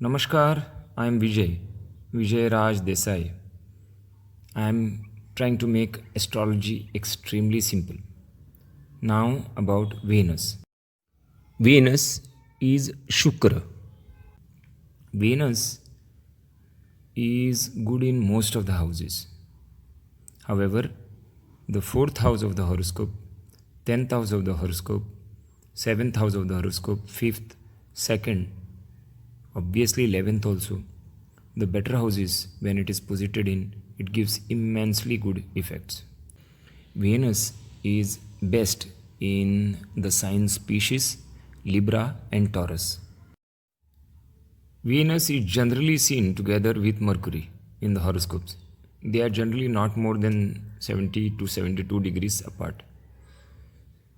Namaskar, I am Vijay Raj Desai. I am trying to make astrology extremely simple. Now about Venus. Venus is Shukra. Venus is good in most of the houses. However, the fourth house of the horoscope, 10th house of the horoscope, 7th house of the horoscope, 5th, 2nd, obviously 11th also, the better houses when it is posited in, it gives immensely good effects. Venus is best in the signs Pisces, Libra and Taurus. Venus is generally seen together with Mercury in the horoscopes. They are generally not more than 70 to 72 degrees apart.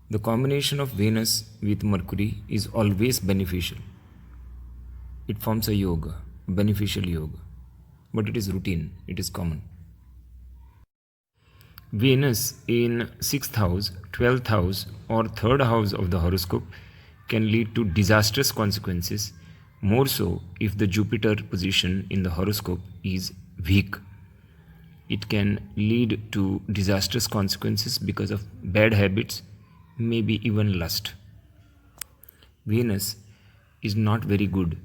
The combination of Venus with Mercury is always beneficial. It forms a yoga, beneficial yoga, but it is routine, it is common. Venus in 6th house, 12th house, or 3rd house of the horoscope can lead to disastrous consequences, more so if the Jupiter position in the horoscope is weak. It can lead to disastrous consequences because of bad habits, maybe even lust. Venus is not very good,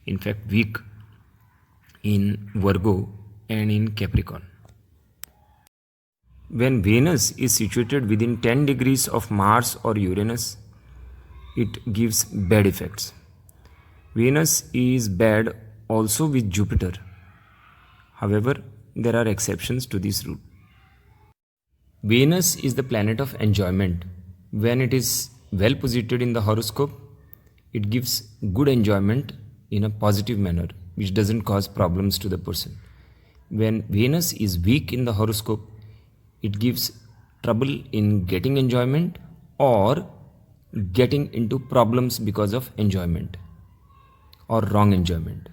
in fact weak, in Virgo and in Capricorn. When Venus is situated within 10 degrees of Mars or Uranus, it gives bad effects. Venus is bad also with Jupiter. However, there are exceptions to this rule. Venus is the planet of enjoyment. When it is well posited in the horoscope, it gives good enjoyment in a positive manner, which doesn't cause problems to the person. When Venus is weak in the horoscope, it gives trouble in getting enjoyment or getting into problems because of enjoyment or wrong enjoyment.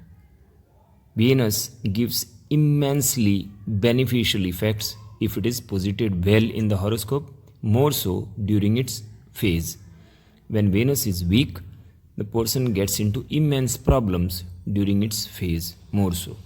Venus gives immensely beneficial effects if it is posited well in the horoscope, more so during its phase. When Venus is weak, the person gets into immense problems during its phase, more so.